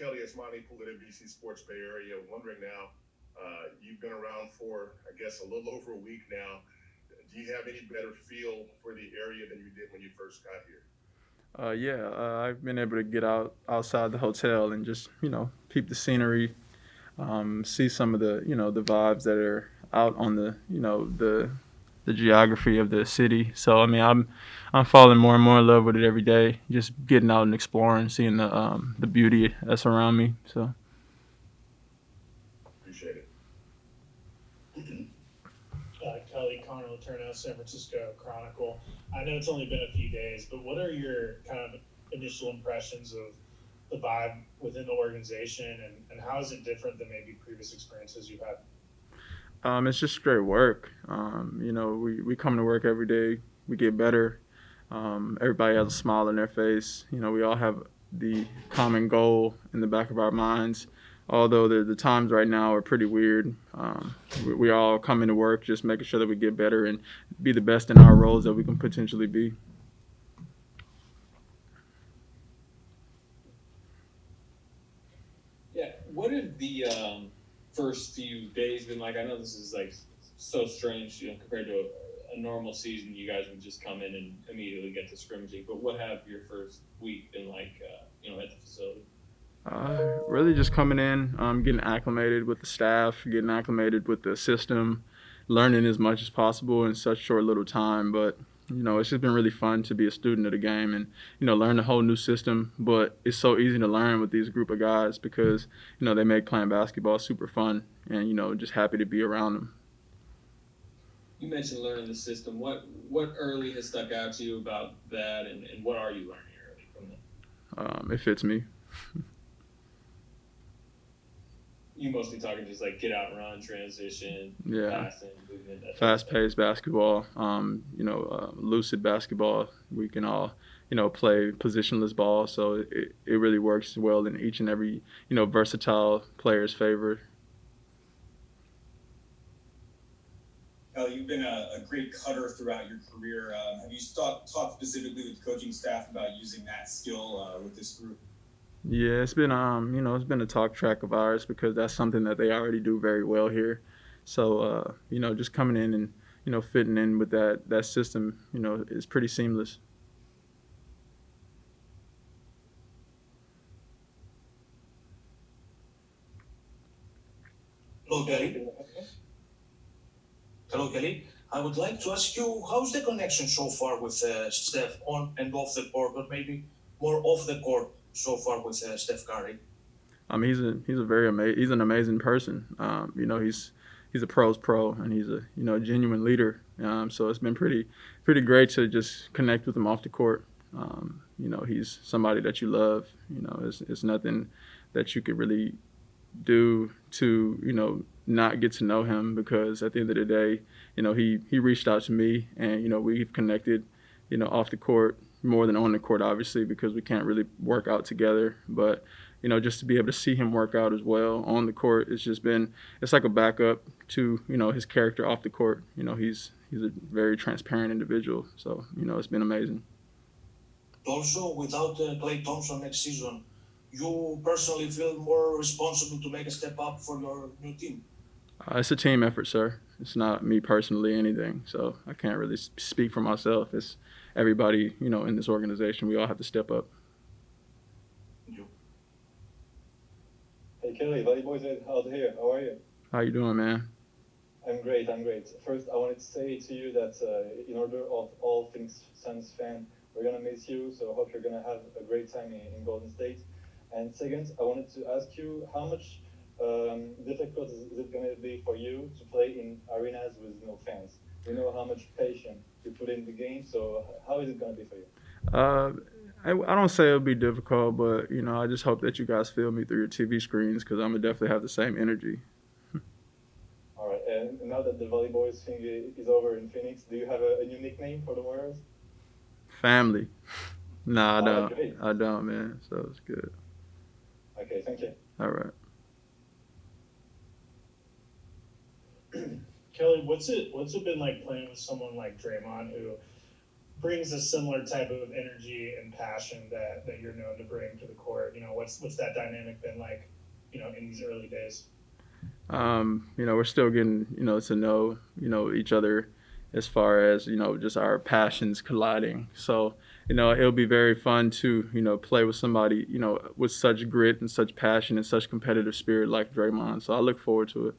Kelly Esmani, pulled at NBC Sports Bay Area. Wondering now, you've been around for, I guess, a little over a week now. Do you have any better feel for the area than you did when you first got here? Yeah, I've been able to get outside the hotel and just peep the scenery, see some of the the vibes that are out on the the geography of the city. So I mean, I'm falling more and more in love with it every day. Just getting out and exploring, seeing the beauty that's around me. So Appreciate it. Kelly, Connor Letourneau, San Francisco Chronicle. I know it's only been a few days, but what are your kind of initial impressions of the vibe within the organization, and how is it different than maybe previous experiences you've had? it's just straight work. We come to work every day. We get better. Everybody has a smile on their face. We all have the common goal in the back of our minds. Although the times right now are pretty weird, we all come into work just making sure that we get better and be the best in our roles that we can potentially be. Yeah, what have the first few days been like? I know this is like so strange, compared to a normal season. You guys would just come in and immediately get to scrimmaging. But what have your first week been like? At the facility. Really just coming in, getting acclimated with the staff, getting acclimated with the system, learning as much as possible in such short little time. But it's just been really fun to be a student of the game and learn a whole new system. But it's so easy to learn with these group of guys because they make playing basketball super fun, and just happy to be around them. You mentioned learning the system. What early has stuck out to you about that, and what are you learning early from them? It fits me. You mostly talking just like get out, run, transition, Yeah, passing, movement, that type of stuff. fast-paced basketball, lucid basketball. We can all, play positionless ball, so it really works well in each and every, versatile player's favor. You've been a great cutter throughout your career. Have you talked specifically with the coaching staff about using that skill with this group? Yeah, it's been a talk track of ours because that's something that they already do very well here. So, just coming in and fitting in with that system, is pretty seamless. Hello, Kelly. Hello, Kelly. I would like to ask you, how's the connection so far with Steph on and off the court, but maybe more off the court so far with Steph Curry? He's an amazing person. He's a pro's pro, and he's a genuine leader. So it's been pretty great to just connect with him off the court. He's somebody that you love. It's nothing that you could really do to not get to know him, because at the end of the day, he reached out to me, and we've connected, off the court more than on the court, obviously, because we can't really work out together. But just to be able to see him work out as well on the court, it's like a backup to his character off the court. He's a very transparent individual, so it's been amazing. Also, without Clay Thompson next season, you personally feel more responsible to make a step up for your new team. It's a team effort, sir. It's not me personally anything, so I can't really speak for myself. It's everybody, in this organization. We all have to step up. You. Hey Kelly, Valley Boys out here. How are you? How you doing, man? I'm great. I'm great. First, I wanted to say to you that in order of all things Suns fan, we're gonna miss you. So I hope you're gonna have a great time in Golden State. And second, I wanted to ask you how much difficult is it gonna be for you to play in arenas with no fans? We know how much patience you put in the game. So how is it gonna be for you? Uh, I don't say it'll be difficult, but I just hope that you guys feel me through your TV screens, because I'm gonna definitely have the same energy. All right. And now that the Valley Boys thing is over in Phoenix, do you have a new nickname for the Warriors? Family. Nah, I All right, don't. great. I don't, man. So it's good. Okay, thank you. All right. Kelly, what's it been like playing with someone like Draymond, who brings a similar type of energy and passion that you're known to bring to the court. What's that dynamic been like, in these early days? We're still getting, to know, each other as far as, just our passions colliding. So, it'll be very fun to, play with somebody, with such grit and such passion and such competitive spirit like Draymond. So I look forward to it.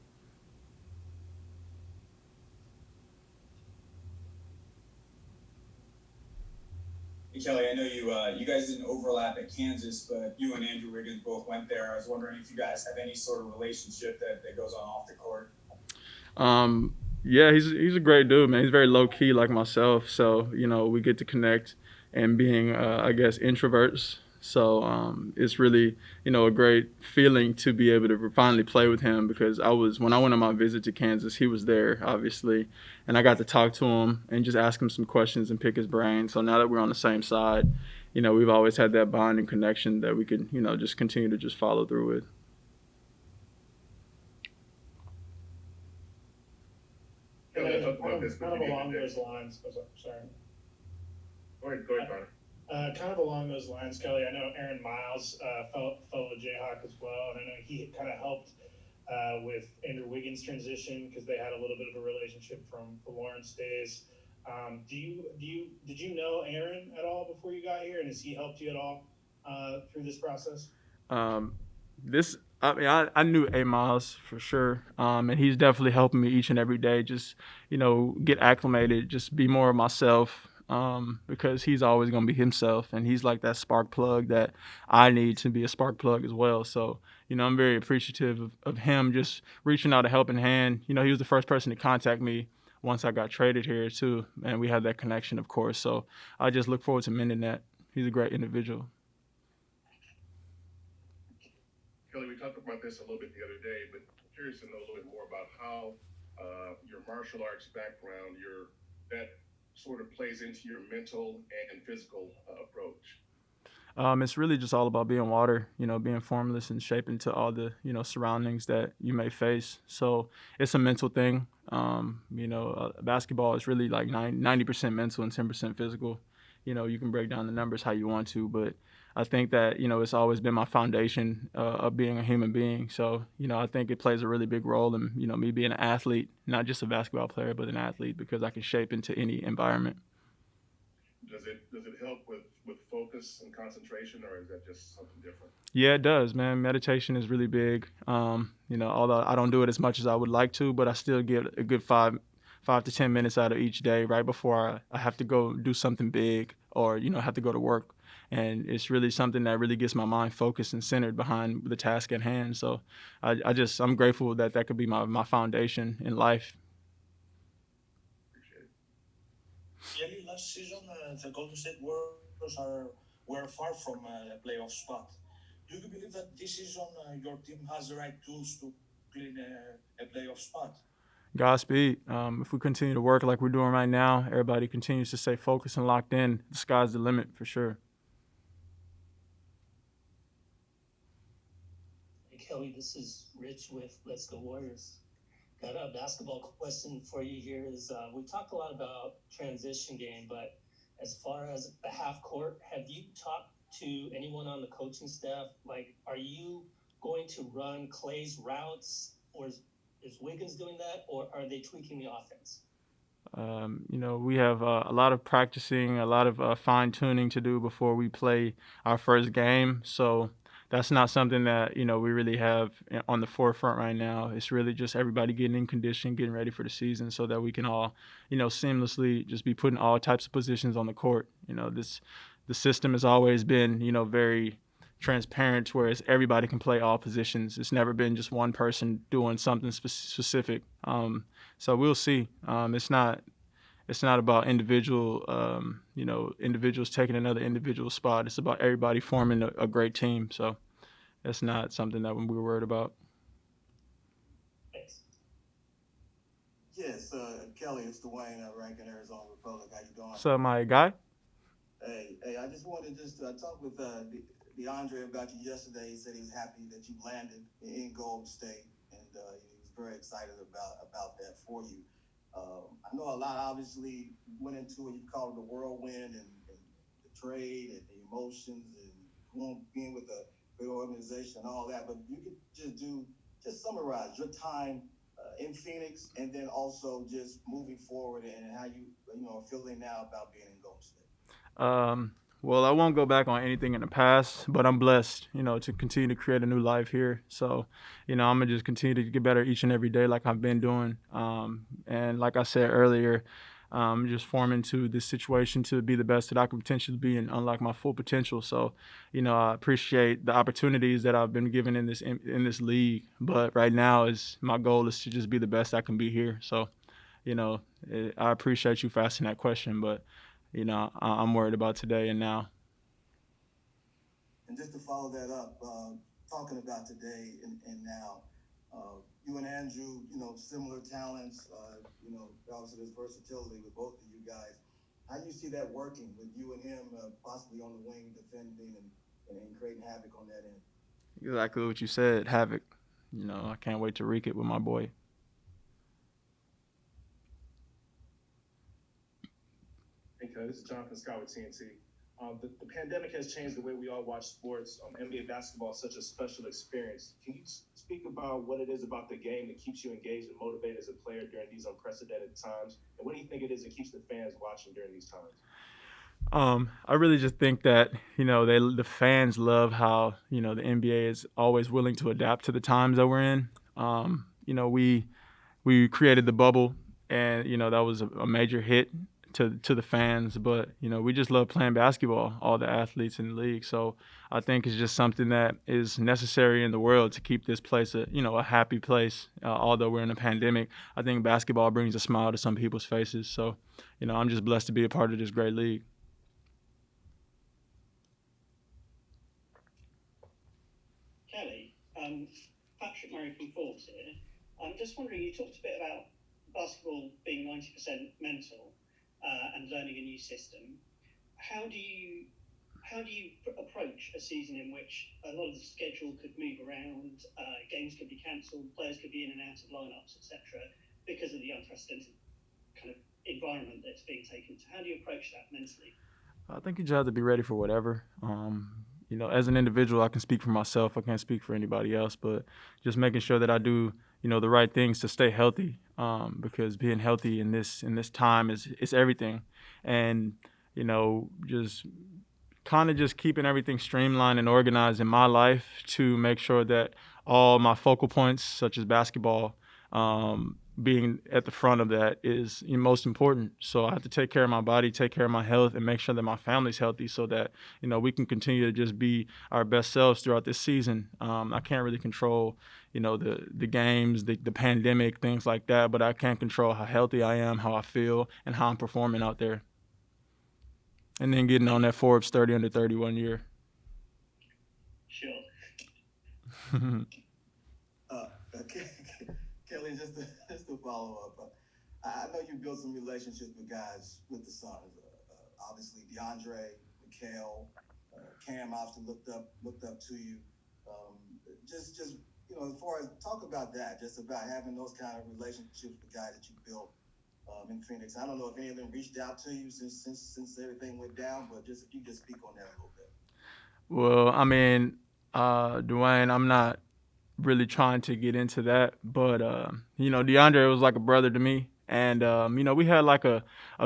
Hey, Kelly, I know you guys didn't overlap at Kansas, but you and Andrew Wiggins both went there. I was wondering if you guys have any sort of relationship that goes on off the court. Yeah, he's a great dude, man. He's very low key like myself. So we get to connect, and being I guess introverts. So it's really a great feeling to be able to finally play with him, because when I went on my visit to Kansas, he was there obviously, and I got to talk to him and just ask him some questions and pick his brain. So now that we're on the same side, we've always had that bond and connection that we can just continue to just follow through with. Kind of along those lines. Sorry. Go ahead, Connor. Kind of along those lines, Kelly. I know Aaron Miles, fellow Jayhawk as well, and I know he kind of helped with Andrew Wiggins' transition because they had a little bit of a relationship from the Lawrence days. Did you know Aaron at all before you got here, and has he helped you at all through this process? I knew A Miles for sure, and he's definitely helping me each and every day. Just get acclimated, just be more of myself, because he's always gonna be himself, and he's like that spark plug that I need to be a spark plug as well. So I'm very appreciative of him just reaching out a helping hand. He was the first person to contact me once I got traded here too, and we had that connection, of course. So I just look forward to mending that. He's a great individual. Kelly, we talked about this a little bit the other day, but I'm curious to know a little bit more about how your martial arts background, that sort of plays into your mental and physical approach. It's really just all about being water, being formless and shaping to all the, surroundings that you may face. So it's a mental thing. Basketball is really like 90% mental and 10% physical. You can break down the numbers how you want to, but I think that, it's always been my foundation of being a human being. So, I think it plays a really big role in, me being an athlete, not just a basketball player, but an athlete, because I can shape into any environment. Does it help with focus and concentration, or is that just something different? Yeah, it does, man. Meditation is really big. Although I don't do it as much as I would like to, but I still get a good 5 to 10 minutes out of each day right before I have to go do something big, or have to go to work. And it's really something that really gets my mind focused and centered behind the task at hand. So I'm grateful that could be my foundation in life. Really, last season, the Golden State Warriors were far from a playoff spot. Do you believe that this season your team has the right tools to clean a playoff spot? Godspeed. If we continue to work like we're doing right now, everybody continues to stay focused and locked in, the sky's the limit for sure. Hey, Kelly, this is Rich with Let's Go Warriors. Got a basketball question for you here. We talked a lot about transition game, but as far as the half court, have you talked to anyone on the coaching staff? Like, are you going to run Clay's routes, or is Wiggins doing that, or are they tweaking the offense? We have a lot of practicing, a lot of fine tuning to do before we play our first game. So that's not something that, we really have on the forefront right now. It's really just everybody getting in condition, getting ready for the season so that we can all, seamlessly just be put in all types of positions on the court. The system has always been, very transparent, whereas everybody can play all positions. It's never been just one person doing something specific. So we'll see. It's not about individuals taking another individual spot. It's about everybody forming a great team. So that's not something that we're worried about. Thanks. Yes, Kelly, it's Dwayne, Rankin, Arizona Republic. How you doing? What's up, my guy? Hey, I just wanted to talk with DeAndre about you yesterday. He said he's happy that you landed in Golden State, and he was very excited about that for you. I know a lot obviously went into it. You call it the whirlwind and the trade and the emotions and being with a big organization and all that. But you could just summarize your time in Phoenix and then also just moving forward and how you know are feeling now about being in Golden State. Well, I won't go back on anything in the past, but I'm blessed, to continue to create a new life here. So, I'm gonna just continue to get better each and every day, like I've been doing. And like I said earlier, just forming to this situation to be the best that I can potentially be and unlock my full potential. So, I appreciate the opportunities that I've been given in this league. But right now, my goal is to just be the best I can be here. So, I appreciate you for asking that question, but. I'm worried about today and now. And just to follow that up, talking about today and now, you and Andrew, similar talents, obviously there's versatility with both of you guys. How do you see that working with you and him possibly on the wing defending and creating havoc on that end? Exactly what you said, havoc. I can't wait to wreak it with my boy. Hey, this is Jonathan Scott with TNT. The pandemic has changed the way we all watch sports. NBA basketball is such a special experience. Can you speak about what it is about the game that keeps you engaged and motivated as a player during these unprecedented times? And what do you think it is that keeps the fans watching during these times? I really just think that, the fans love how, the NBA is always willing to adapt to the times that we're in. We created the bubble and, that was a major hit to the fans, but we just love playing basketball, all the athletes in the league. So I think it's just something that is necessary in the world to keep this place a happy place. Although we're in a pandemic, I think basketball brings a smile to some people's faces. So I'm just blessed to be a part of this great league. Kelly, Patrick Murray from Forbes here. I'm just wondering, you talked a bit about basketball being 90% mental. And learning a new system. How do you approach a season in which a lot of the schedule could move around, games could be cancelled, players could be in and out of lineups, etc., because of the unprecedented kind of environment that's being taken to? How do you approach that mentally? I think you just have to be ready for whatever. As an individual, I can speak for myself. I can't speak for anybody else, but just making sure that I do, the right things to stay healthy. Because being healthy in this time is everything, and just kind of just keeping everything streamlined and organized in my life to make sure that all my focal points, such as basketball, being at the front of that is most important. So I have to take care of my body, take care of my health, and make sure that my family's healthy so that, we can continue to just be our best selves throughout this season. I can't really control, the games, the pandemic, things like that, but I can control how healthy I am, how I feel, and how I'm performing out there. And then getting on that Forbes 30 under 31 year. Sure. Okay. Kelly, just to follow up, I know you built some relationships with guys with the Suns. Obviously, DeAndre, Mikal, Cam obviously looked up to you. Just as far as talk about that, just about having those kind of relationships with guys that you built in Phoenix. I don't know if any of them reached out to you since everything went down, but just if you just speak on that a little bit. Well, I mean, Dwayne, I'm not really trying to get into that, but DeAndre was like a brother to me, and we had like a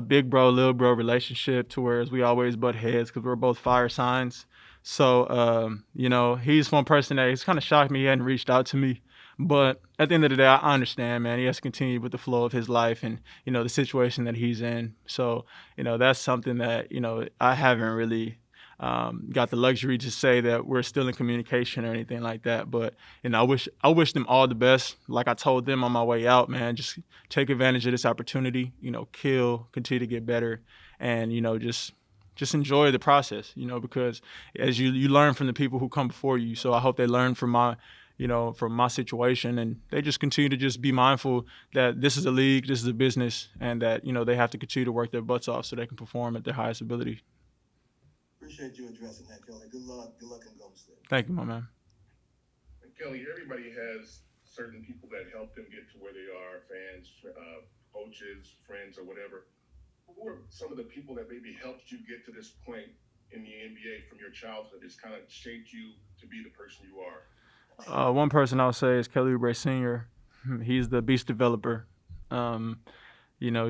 big bro, little bro relationship to where we always butt heads because we're both fire signs. So he's one person that it's kind of shocked me he hadn't reached out to me, but at the end of the day, I understand, man. He has to continue with the flow of his life and the situation that he's in. So that's something that I haven't really got the luxury to say that we're still in communication or anything like that. But I wish them all the best. Like I told them on my way out, man, just take advantage of this opportunity. Continue to get better, and just enjoy the process. Because as you learn from the people who come before you. So I hope they learn from my situation, and they just continue to just be mindful that this is a league, this is a business, and that they have to continue to work their butts off so they can perform at their highest ability. Appreciate you addressing that, Kelly. Good luck in Golden State. Thank you, my man. Kelly, everybody has certain people that help them get to where they are, fans, coaches, friends, or whatever, who are some of the people that maybe helped you get to this point in the NBA from your childhood, that's kind of shaped you to be the person you are? One person I would say is Oubre Jr. He's the beast developer. You know,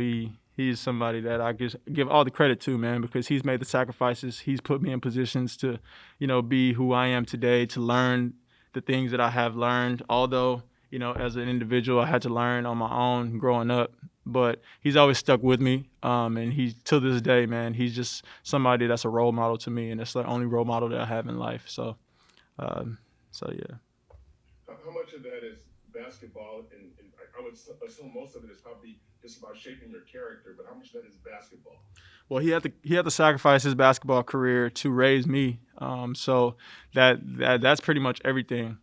he's somebody that I give all the credit to, man, because he's made the sacrifices. He's put me in positions to, you know, be who I am today, to learn the things that I have learned. Although, you know, as an individual, I had to learn on my own growing up. But he's always stuck with me, and he to this day, man, he's just somebody that's a role model to me, and it's the only role model that I have in life. So yeah. How much of that is basketball? And I would assume most of it is probably just about shaping your character, but how much of that is basketball? Well, he had to sacrifice his basketball career to raise me. So that's pretty much everything.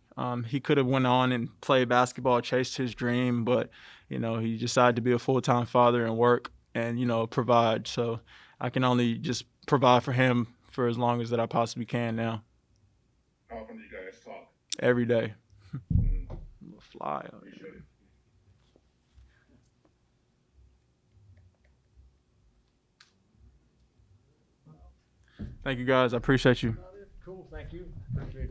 He could have went on and played basketball, chased his dream, but you know he decided to be a full-time father and work and you know provide. So I can only just provide for him for as long as that I possibly can now. How often do you guys talk? Every day. Fly. Appreciate it. Thank you guys. I appreciate you. Cool. Thank you. Appreciate it.